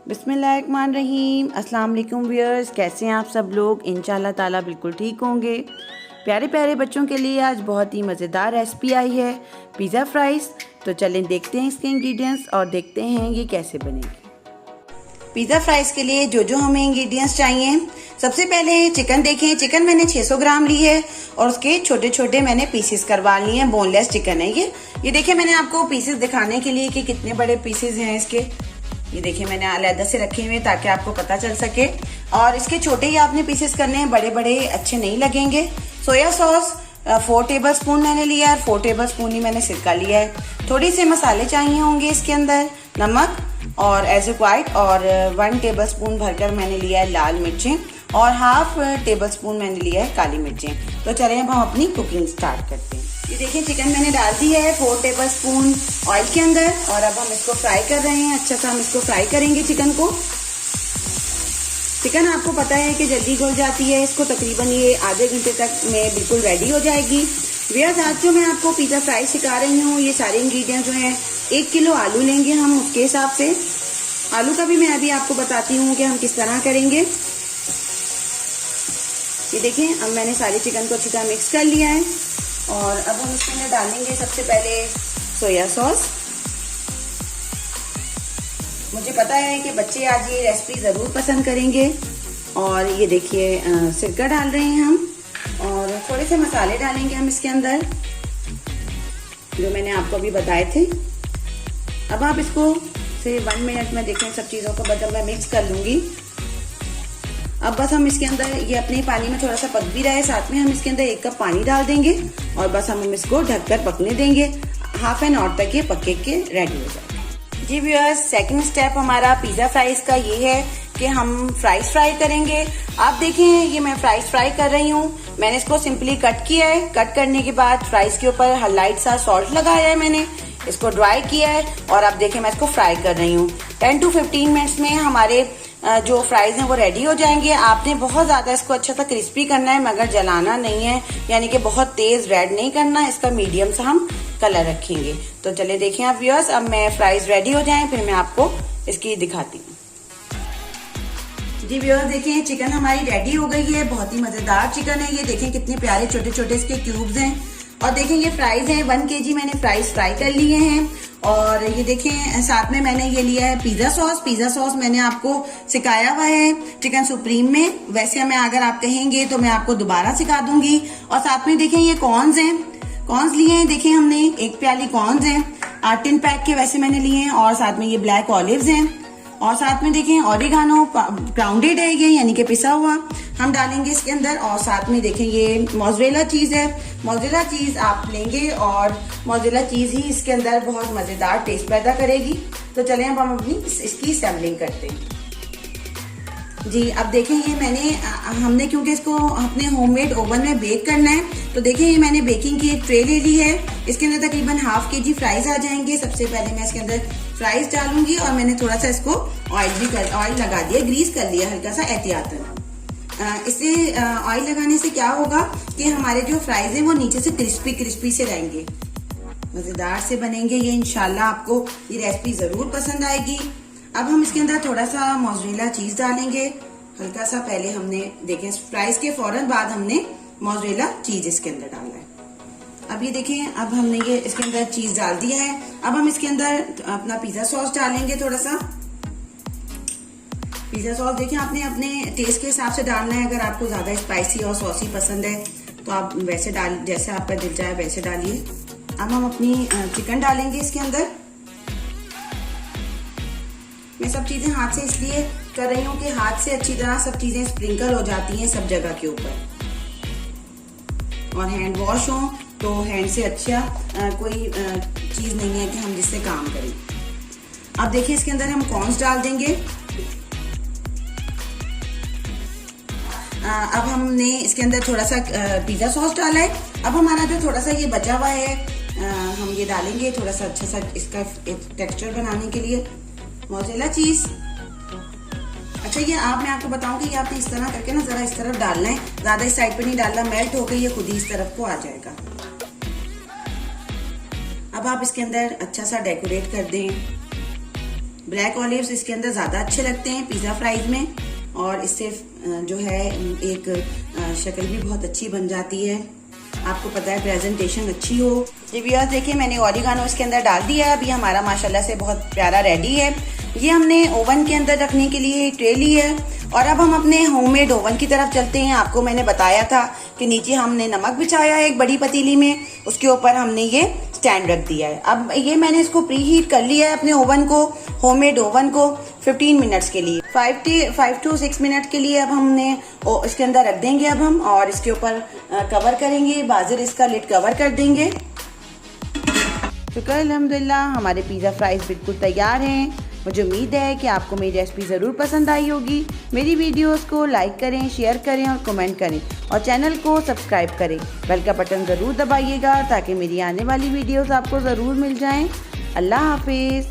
बिस्मिल्लाहिर्रहमानिर्रहीम। अस्सलाम वालेकुम व्यूअर्स, कैसे हैं आप सब लोग। इंशाल्लाह ताला बिल्कुल ठीक होंगे। प्यारे प्यारे बच्चों के लिए आज बहुत ही मज़ेदार रेसिपी आई है, पिज़्ज़ा फ्राइज़। तो चलें देखते हैं इसके इंग्रेडिएंट्स और देखते हैं ये कैसे बनेंगे। पिज़्ज़ा फ्राइज़ के लिए जो जो हमें इंग्रेडिएंट्स चाहिए, सबसे पहले चिकन देखें। चिकन मैंने 600 ग्राम ली है और उसके छोटे छोटे मैंने पीसेस करवा लिए हैं। बोनलेस चिकन है ये देखिए, मैंने आपको पीसेस दिखाने के लिए कि कितने बड़े पीसेस हैं इसके। ये देखिए मैंने अलग से रखे हुए ताकि आपको पता चल सके। और इसके छोटे ही आपने पीसेस करने हैं, बड़े बड़े अच्छे नहीं लगेंगे। सोया सॉस 4 टेबल स्पून मैंने लिया है, 4 टेबल स्पून ही मैंने सिरका लिया है। थोड़ी से मसाले चाहिए होंगे इसके अंदर, नमक और एज रिक्वायर्ड, और 1 टेबल स्पून भरकर मैंने लिया है लाल मिर्चें और हाफ टेबल स्पून मैंने लिया है काली मिर्चें। तो चलें अब हम अपनी कुकिंग स्टार्ट करते हैं। ये देखिए चिकन मैंने डाल दी है 4 टेबल स्पून ऑयल के अंदर और अब हम इसको फ्राई कर रहे हैं। अच्छा सा हम इसको फ्राई करेंगे चिकन को। चिकन आपको पता है कि जल्दी घुल जाती है, इसको तकरीबन ये आधे घंटे तक में बिल्कुल रेडी हो जाएगी। व्यूअर्स, आज जो मैं आपको पिज़्ज़ा फ्राई सिखा रही हूँ, ये सारे इंग्रेडिएंट्स जो हैं, 1 किलो आलू लेंगे हम, उसके हिसाब से। आलू का भी मैं अभी आपको बताती हूँ कि हम किस तरह करेंगे। ये देखिए अब मैंने सारे चिकन को अच्छी तरह मिक्स कर लिया है और अब हम इसके अंदर डालेंगे सबसे पहले सोया सॉस। मुझे पता है कि बच्चे आज ये रेसिपी ज़रूर पसंद करेंगे। और ये देखिए सिरका डाल रहे हैं हम और थोड़े से मसाले डालेंगे हम इसके अंदर जो मैंने आपको अभी बताए थे। अब आप इसको से 1 मिनट में देखें, सब चीज़ों को मतलब मैं मिक्स कर लूँगी। अब बस हम इसके अंदर ये अपने पानी में थोड़ा सा पक भी रहा है, साथ में हम इसके अंदर 1 कप पानी डाल देंगे और बस हम इसको ढककर पकने देंगे। हाफ एन आवर तक ये पके के रेडी हो जाएगा। जी व्यूअर्स, सेकंड स्टेप हमारा पिज़्ज़ा फ्राइज का ये है कि हम फ्राइज फ्राई करेंगे। आप देखें ये मैं फ्राइज फ्राई कर रही हूँ। मैंने इसको सिंपली कट किया है। कट करने के बाद फ्राइज के ऊपर लाइट सा सॉल्ट लगाया है, मैंने इसको ड्राई किया है और अब देखें मैं इसको फ्राई कर रही हूँ। 10 to 15 मिनट्स में हमारे जो फ्राइज हैं वो रेडी हो जाएंगे। आपने बहुत ज्यादा इसको अच्छा सा क्रिस्पी करना है मगर जलाना नहीं है, यानी कि बहुत तेज रेड नहीं करना, इसका मीडियम सा हम कलर रखेंगे। तो चले देखें आप व्यूअर्स, अब मैं फ्राइज रेडी हो जाएं फिर मैं आपको इसकी दिखाती हूँ। जी व्यूअर्स देखिए चिकन हमारी रेडी हो गई है। बहुत ही मजेदार चिकन है। ये देखें कितने प्यारे छोटे छोटे इसके क्यूब्स हैं। और देखें ये फ्राइज हैं, 1 kg मैंने फ्राइज फ्राई कर लिए हैं। और ये देखें साथ में मैंने ये लिया है पिज़्ज़ा सॉस। पिज़्ज़ा सॉस मैंने आपको सिखाया हुआ है चिकन सुप्रीम में। वैसे मैं अगर आप कहेंगे तो मैं आपको दोबारा सिखा दूंगी। और साथ में देखें ये कॉर्न्स हैं, कॉर्न्स लिए हैं। देखें हमने 1 प्याली कॉर्न्स हैं, 8 पैक के वैसे मैंने लिए हैं। और साथ में ये ब्लैक ऑलिव्स हैं और साथ में देखें ऑरिगानो ग्राउंडेड है ये, यानी कि पिसा हुआ, हम डालेंगे इसके अंदर। और साथ में देखें ये मोज़रेला चीज है। मोज़रेला चीज आप लेंगे और मोज़रेला चीज ही इसके अंदर बहुत मजेदार टेस्ट पैदा करेगी। तो चलें अब हम अपनी इसकी सैम्पलिंग करते हैं। जी अब देखें ये हमने क्योंकि इसको अपने होममेड ओवन में बेक करना है, तो देखें ये मैंने बेकिंग की एक ट्रे ले ली है। इसके अंदर तकरीबन ½ kg फ्राइज आ जाएंगे। सबसे पहले मैं इसके अंदर फ्राइज डालूंगी और मैंने थोड़ा सा इसको ऑयल लगा दिया, ग्रीस कर लिया हल्का सा एहतियातन। इससे ऑयल लगाने से क्या होगा कि हमारे जो फ्राइज हैं वो नीचे से क्रिस्पी क्रिस्पी से रहेंगे, मजेदार से बनेंगे ये। इंशाल्लाह आपको ये रेसिपी जरूर पसंद आएगी। अब हम इसके अंदर थोड़ा सा मोज़रेला चीज डालेंगे, हल्का सा। पहले हमने देखें फ्राइज के फौरन बाद हमने मोज़रेला चीज इसके अंदर डाला है। अब ये देखें अब हमने ये इसके अंदर चीज डाल दिया है। अब हम इसके अंदर अपना पिज़्ज़ा सॉस डालेंगे थोड़ा सा। पिज़्ज़ा सॉस देखें आपने अपने टेस्ट के हिसाब से डालना है। अगर आपको ज्यादा स्पाइसी और सॉसी पसंद है तो आप वैसे जैसे आपका दिल चाहे वैसे डालिए। अब हम अपनी चिकन डालेंगे इसके अंदर। मैं सब चीजें हाथ से इसलिए कर रही हूँ कि हाथ से अच्छी तरह सब चीजें स्प्रिंकल हो जाती हैं सब जगह के ऊपर। और हैंड वॉश हो तो हैंड से अच्छा कोई चीज नहीं है कि हम जिससे काम करें। अब देखिए इसके अंदर हम कॉर्न्स डाल देंगे। अब हमने इसके अंदर थोड़ा सा पिज़्ज़ा सॉस डाला है। अब हमारा जो थोड़ा सा ये बचा हुआ है हम ये डालेंगे थोड़ा सा अच्छा सा इसका टेक्सचर बनाने के लिए। मोज़रेला चीज, अच्छा ये मैं आपको बताऊं कि ये आपने इस तरह करके ना जरा इस तरफ डालना है, ज्यादा इस साइड पे नहीं डालना, मेल्ट होकर ये खुद ही इस तरफ को आ जाएगा। अब आप इसके अंदर अच्छा सा डेकोरेट कर दें। ब्लैक ऑलिव्स इसके अंदर ज़्यादा अच्छे लगते हैं पिज़्ज़ा फ्राइज में, और इससे जो है एक शक्ल भी बहुत अच्छी बन जाती है। आपको पता है प्रेजेंटेशन अच्छी हो। जी व्यूअर्स देखिए, मैंने ओरिगानो इसके अंदर डाल दिया है। अभी हमारा माशाल्लाह से बहुत प्यारा रेडी है। ये हमने ओवन के अंदर रखने के लिए ट्रे ली है, और अब हम अपने होममेड ओवन की तरफ चलते हैं। आपको मैंने बताया था कि नीचे हमने नमक बिछाया है एक बड़ी पतीली में, उसके ऊपर हमने ये स्टैंड रख दिया है। अब ये मैंने इसको प्री हीट कर लिया है अपने ओवन को, होममेड ओवन को 15 मिनट्स के लिए, 5 to 6 मिनट के लिए अब हमने इसके अंदर रख देंगे अब हम, और इसके ऊपर कवर करेंगे, बाजर इसका लिड कवर कर देंगे। शुक्र अल्हम्दुलिल्लाह, हमारे पिज़्ज़ा फ्राइज बिल्कुल तैयार हैं। मुझे उम्मीद है कि आपको मेरी रेसिपी ज़रूर पसंद आई होगी। मेरी वीडियोस को लाइक करें, शेयर करें और कमेंट करें, और चैनल को सब्सक्राइब करें। बेल का बटन ज़रूर दबाइएगा ताकि मेरी आने वाली वीडियोस आपको ज़रूर मिल जाएं। अल्लाह हाफिज़।